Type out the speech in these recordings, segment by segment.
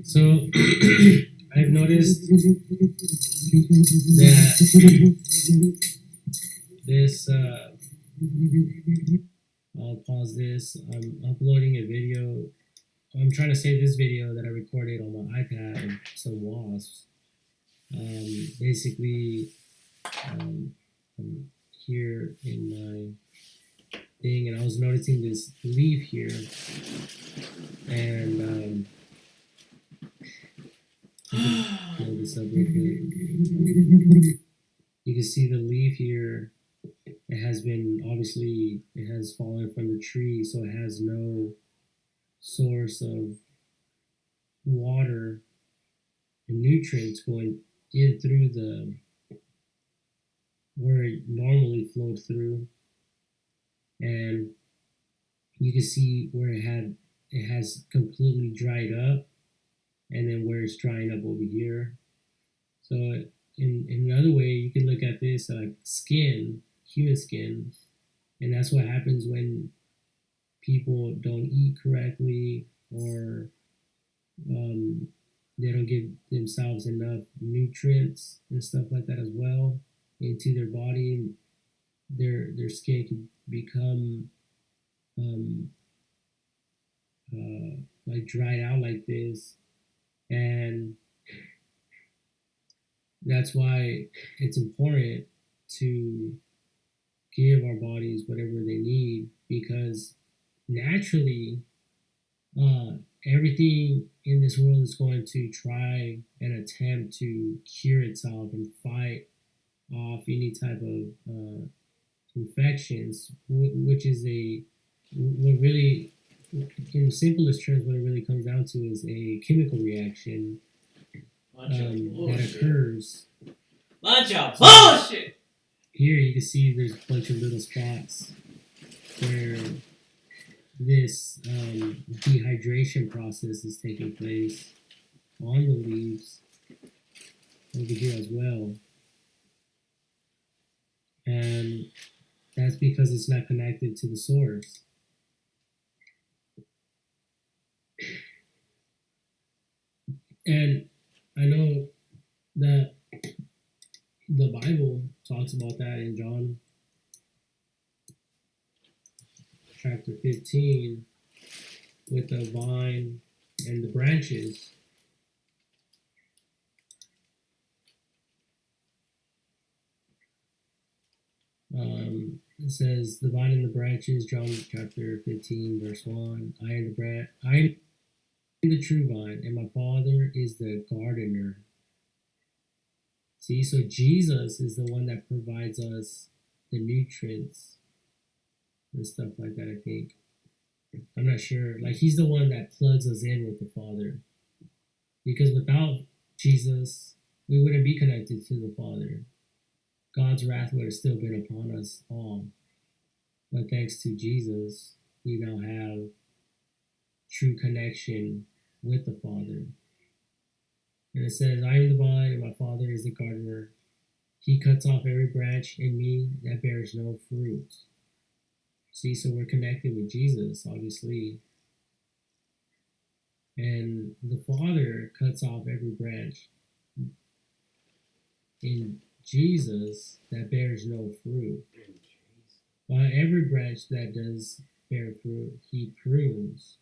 So I've noticed that this. I'll pause this. I'm uploading a video. I'm trying to save this video that I recorded on my iPad of some wasps. Basically, I'm here in my thing, and I was noticing this leaf here, and blow this up real quick. You can see the leaf here. It has been obviously it has fallen from the tree, so it has no source of water and nutrients going in through the where it normally flowed through, and you can see where it has completely dried up, and then where it's drying up over here. So in another way, you can look at this like skin, human skin, and that's what happens when people don't eat correctly or they don't give themselves enough nutrients and stuff like that as well into their body. Their skin can become um, like dried out like this, and that's why it's important to give our bodies whatever they need, because naturally uh, everything in this world is going to try and attempt to cure itself and fight off any type of infections, which is what really, in simplest terms, what it really comes down to is a chemical reaction that occurs. Bunch of bullshit! Here you can see there's a bunch of little spots where this dehydration process is taking place on the leaves over here as well. And that's because it's not connected to the source. And I know that the Bible talks about that in John chapter 15 with the vine and the branches. It says the vine and the branches, John chapter 15, verse 1. I am the true vine, and my Father is the gardener. See, so Jesus is the one that provides us the nutrients and stuff like that, I think. I'm not sure. Like, he's the one that plugs us in with the Father. Because without Jesus, we wouldn't be connected to the Father. God's wrath would have still been upon us all. But thanks to Jesus, we now have true connection with the Father. And it says, I am the vine, and my Father is the gardener. He cuts off every branch in me that bears no fruit. See, so we're connected with Jesus, obviously. And the Father cuts off every branch in Jesus that bears no fruit. But every branch that does bear fruit, he prunes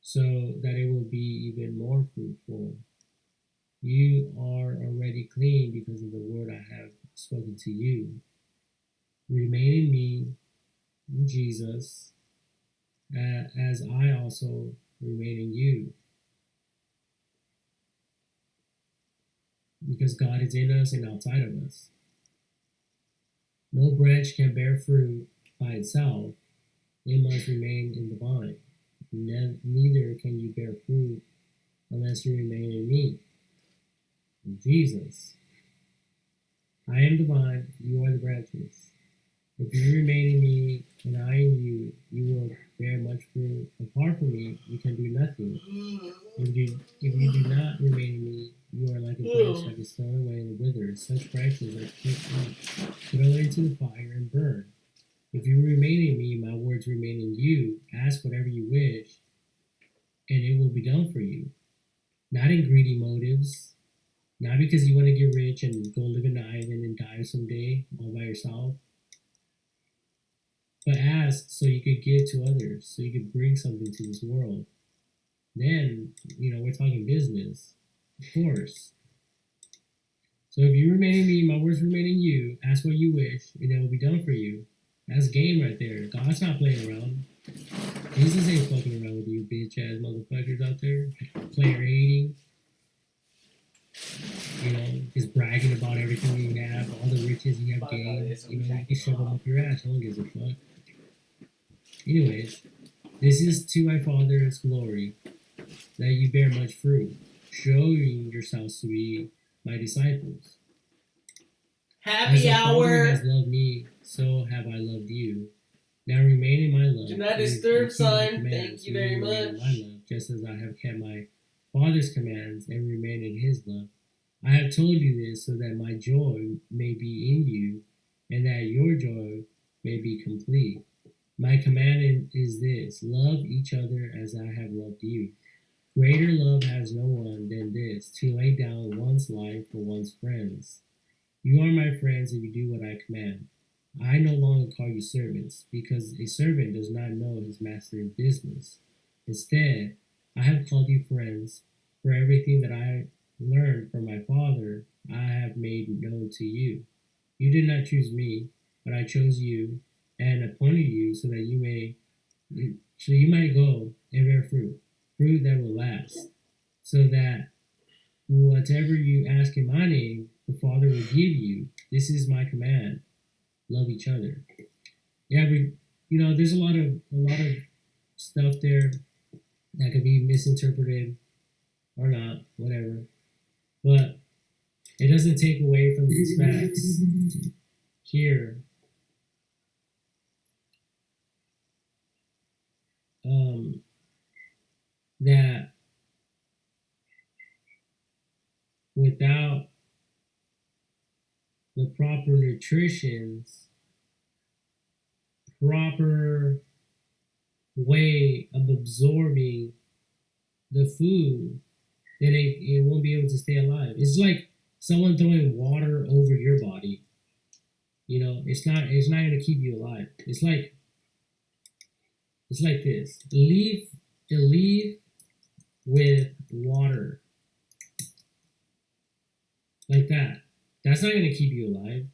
so that it will be even more fruitful. You are already clean because of the word I have spoken to you. Remain in me, in Jesus, as I also remain in you. Because God is in us and outside of us. No branch can bear fruit by itself. It must remain in the vine. Neither can you bear fruit unless you remain in me, in Jesus. I am the vine, you are the branches. If you remain in me and I in you, you will bear much fruit. Apart from me, you can do nothing. If you do not remain in me, you are like a branch that is thrown away and withers. Such branches are picked up, thrown into the fire, and burned. If you remain in me, my words remain in you. ask whatever you wish, and it will be done for you. Not in greedy motives, not because you want to get rich and go live in an island and die someday all by yourself, but ask so you could give to others, so you could bring something to this world. Then, we're talking business, of course. So if you remain in me, my words remain in you, ask what you wish, and it will be done for you. That's game right there. God's not playing around. Jesus ain't fucking around with you bitch ass motherfuckers out there. Player hating. Just bragging about everything you have, all the riches you have gained. You can shove them up your ass. No one gives a fuck. Anyways, this is to my Father's glory, that you bear much fruit, showing yourselves to be my disciples. As the Father has loved me, so have I loved you. Now remain in my love. Do not disturb, son. Thank you very much. My love, just as I have kept my Father's commands and remain in his love. I have told you this so that my joy may be in you, and that your joy may be complete. My command is this: love each other as I have loved you. Greater love has no one than this, to lay down one's life for one's friends. You are my friends if you do what I command. I no longer call you servants, because a servant does not know his master's business. Instead, I have called you friends, for everything that I learned from my Father I have made known to you. You did not choose me, but I chose you and appointed you so that you might go and bear fruit that will last, so that whatever you ask in my name, the Father will give you. This is my command: love each other. Yeah, there's a lot of stuff there that could be misinterpreted or not, whatever. But it doesn't take away from these facts here. That without the proper nutrition, proper way of absorbing the food, then it won't be able to stay alive. It's like someone throwing water over your body. It's not going to keep you alive. It's like this: a leaf with water, like that. That's not going to keep you alive,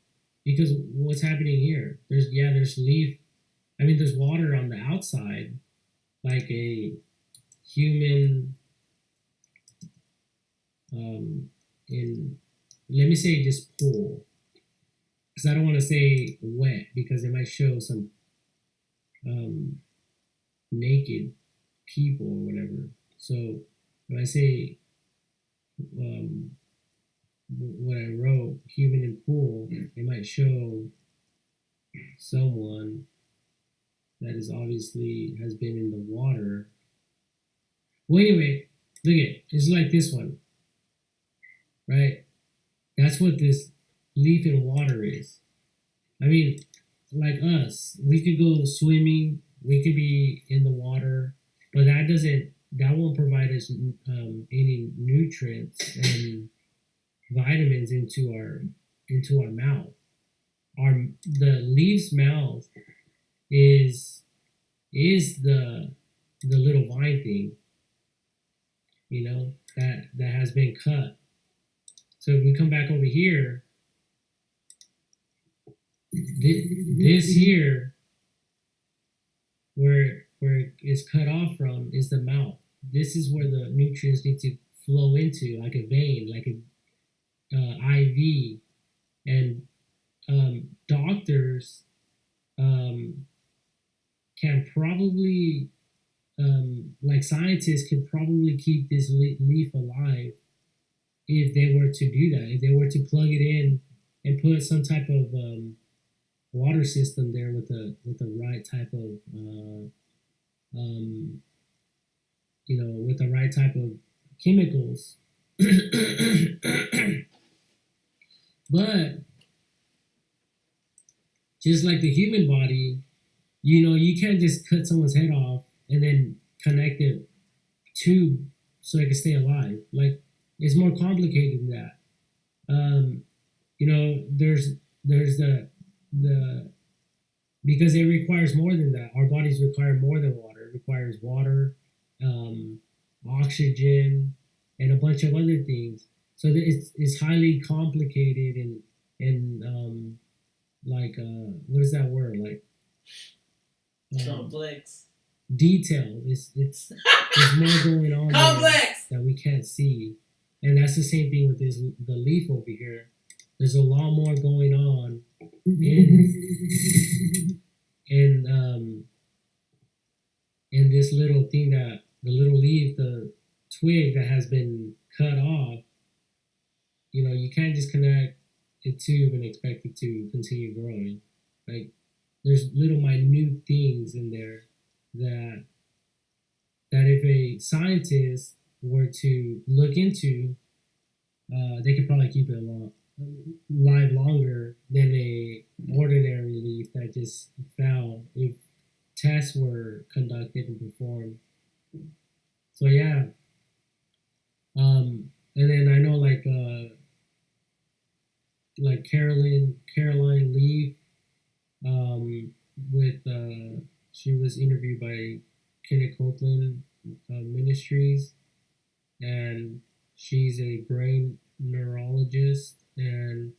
because what's happening here? There's leaf. There's water on the outside, like a human. Let me say this pool, because I don't want to say wet, because it might show some naked people or whatever. So when I say what I wrote, human in pool, it might show someone that is obviously has been in the water. Well, anyway, look at it's like this one, right? That's what this leaf in water is. Like us, we could go swimming, we could be in the water, but that won't provide us any nutrients and vitamins into our mouth. The leaf's mouth is the little vine thing, that has been cut. So if we come back over here, this here, where it's cut off from, is the mouth. This is where the nutrients need to flow into, like a vein, like a IV. And doctors can probably, like scientists could probably keep this leaf alive if they were to do that. If they were to plug it in and put some type of water system there with the right type of with the right type of chemicals. But just like the human body, you can't just cut someone's head off and then connect it to so it can stay alive. Like it's more complicated than that. You know, there's the because it requires more than that. Our bodies require more than water. It requires water, um, oxygen, and a bunch of other things. So it's highly complicated and like what is that word like Complex. detail. It's there's more going on there Complex. that we can't see, and that's the same thing with this the leaf over here. There's a lot more going on in in this little thing that the little leaf, the twig that has been cut off. You know, you can't just connect a tube and expect it to continue growing. Like there's little minute things in there that if a scientist were to look into, they could probably keep it live longer than a ordinary leaf that just fell if tests were conducted and performed. So yeah, and then I know like Caroline Leaf, with she was interviewed by Kenneth Copeland Ministries, and she's a brain neurologist, and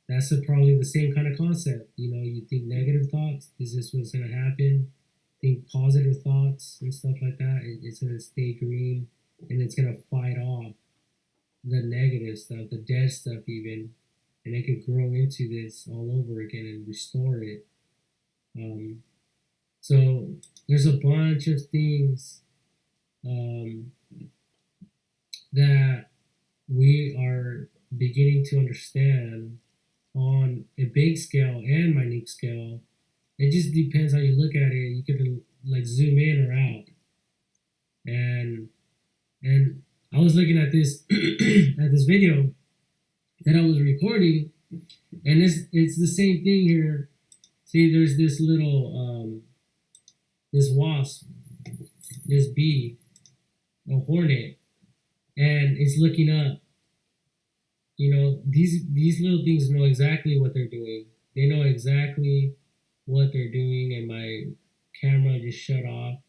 that's probably the same kind of concept. You know, you think negative thoughts, is this what's gonna happen? Think positive thoughts and stuff like that. It's gonna stay green, and it's gonna fight off the negative stuff, the dead stuff even, and it could grow into this all over again and restore it. So there's a bunch of things that we are beginning to understand on a big scale and minute scale. It just depends how you look at it. You can like zoom in or out. And I was looking at this at this video that I was recording, and it's the same thing here. See, there's this little this wasp, this bee, a hornet, and it's looking up. You know, these little things know exactly what they're doing. They know exactly what they're doing, and my camera just shut off.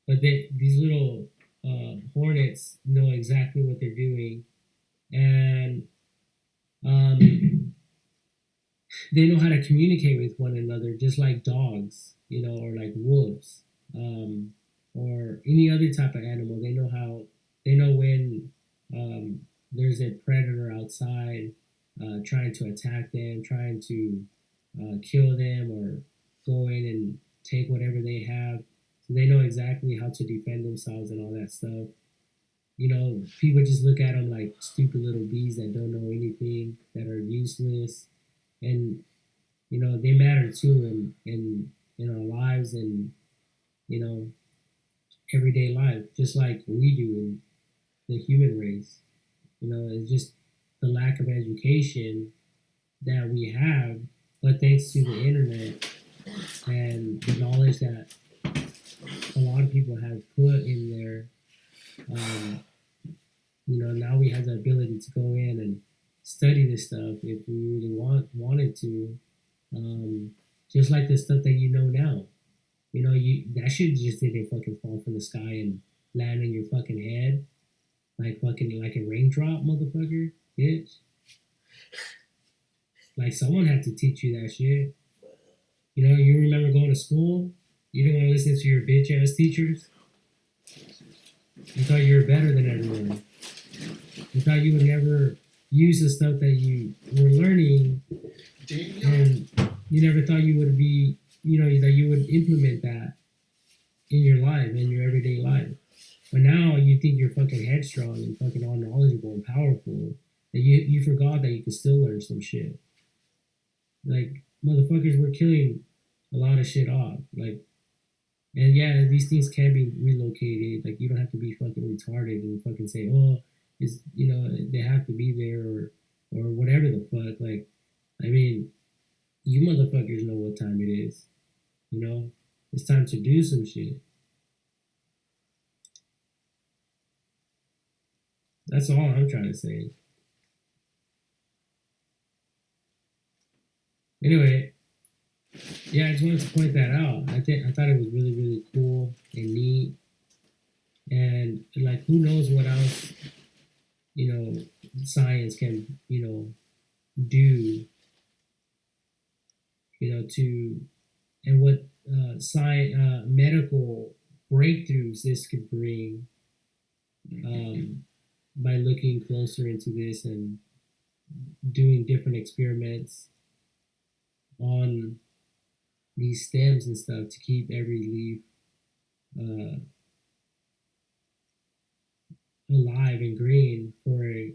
But these little hornets know exactly what they're doing, and they know how to communicate with one another, just like dogs, you know, or like wolves, or any other type of animal. They know when there's a predator outside trying to attack them, trying to kill them, or go in and take whatever they have. So they know exactly how to defend themselves and all that stuff. You know, people just look at them like stupid little bees that don't know anything, that are useless, and you know they matter too in our lives and you know everyday life, just like we do in the human race. You know, it's just the lack of education that we have, but thanks to the internet and the knowledge that a lot of people have put in there, you know, now we have the ability to go in and study this stuff if we really wanted to. Just like the stuff that you know now. You know, that shit just didn't fucking fall from the sky and land in your fucking head like fucking like a raindrop, motherfucker, bitch. Like someone had to teach you that shit. You know, you remember going to school? You didn't want to listen to your bitch ass teachers. You thought you were better than everyone. You thought you would never use the stuff that you were learning, and you never thought you would be, you know, that you would implement that in your life, in your everyday life. But now you think you're fucking headstrong and fucking all knowledgeable and powerful, that you forgot that you can still learn some shit. Like, motherfuckers were killing a lot of shit off. Like, and yeah, these things can be relocated. Like, you don't have to be fucking retarded and fucking say, oh, it's, you know, they have to be there or whatever the fuck. Like, I mean, you motherfuckers know what time it is. You know, it's time to do some shit. That's all I'm trying to say. Anyway, yeah, I just wanted to point that out. I thought it was really, really cool and neat. And like, who knows what else, you know, science can, do, to, and what science, medical breakthroughs this could bring, um, by looking closer into this and doing different experiments on these stems and stuff to keep every leaf uh, alive and green for a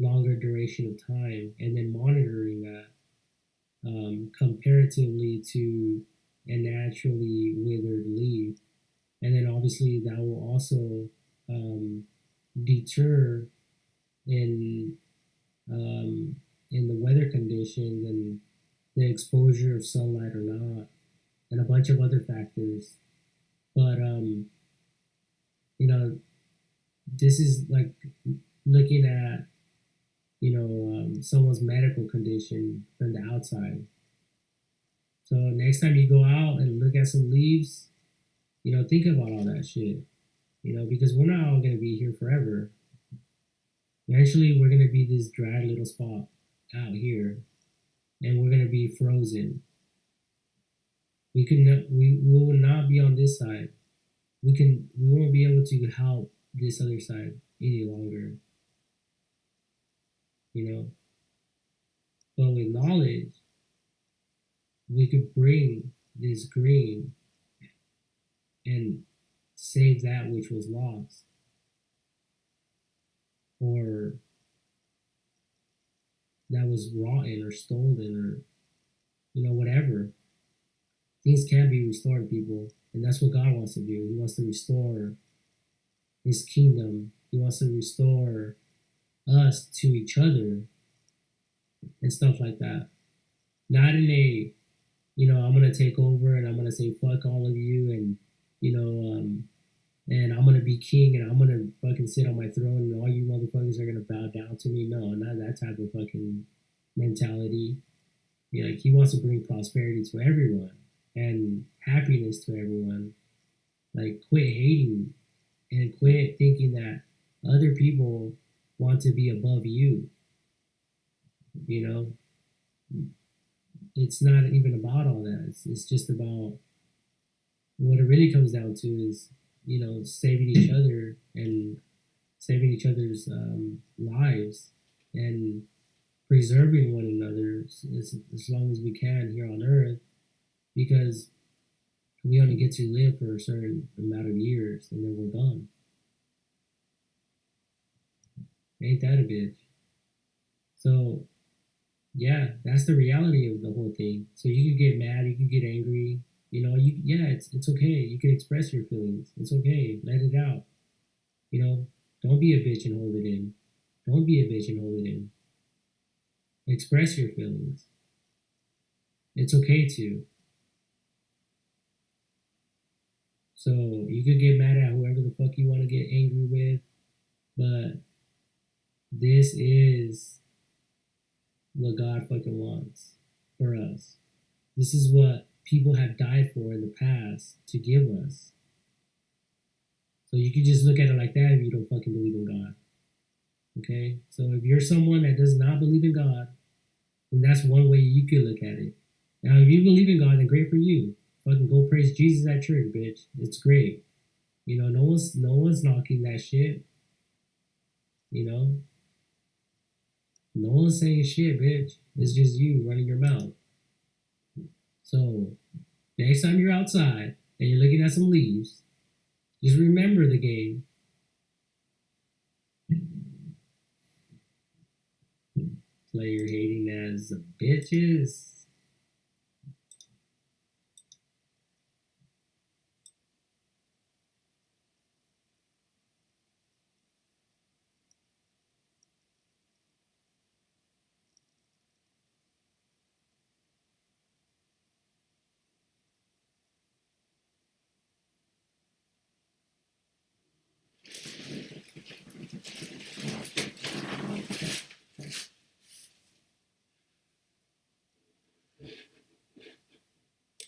longer duration of time, and then monitoring that, comparatively to a naturally withered leaf. And then obviously that will also, um, deter in, um, in the weather conditions and the exposure of sunlight or not, and a bunch of other factors. But you know, this is like looking at, someone's medical condition from the outside. So next time you go out and look at some leaves, think about all that shit. Because we're not all gonna be here forever. Eventually, we're gonna be this dry little spot out here, and we're gonna be frozen. We will not be on this side. We won't be able to help this other side any longer. You know, but with knowledge, we could bring this green and save that which was lost, or that was rotten or stolen, or whatever. Things can be restored, people, and that's what God wants to do. He wants to restore His kingdom. He wants to restore us to each other and stuff like that. Not in a, I'm gonna take over and I'm gonna say fuck all of you, and and I'm gonna be king and I'm gonna fucking sit on my throne and all you motherfuckers are gonna bow down to me. No, not that type of fucking mentality. Like, He wants to bring prosperity to everyone and happiness to everyone. Like, quit hating and quit thinking that other people want to be above you. You know, it's not even about all that. It's just about what it really comes down to is, saving each other and saving each other's lives and preserving one another as long as we can here on earth, because we only get to live for a certain amount of years and then we're gone. Ain't that a bitch? So, yeah, that's the reality of the whole thing. So you could get mad, you could get angry, it's okay. You can express your feelings. It's okay. Let it out. Don't be a bitch and hold it in. Don't be a bitch and hold it in. Express your feelings. It's okay to. So you could get mad at whoever the fuck you want to get angry with, but this is what God fucking wants for us. This is what people have died for in the past to give us. So you can just look at it like that if you don't fucking believe in God. Okay? So if you're someone that does not believe in God, then that's one way you could look at it. Now, if you believe in God, then great for you. Fucking go praise Jesus at church, bitch. It's great. No one's knocking that shit. No one's saying shit, bitch. It's just you running your mouth. So next time you're outside and you're looking at some leaves, just remember the game. Player hating as bitches.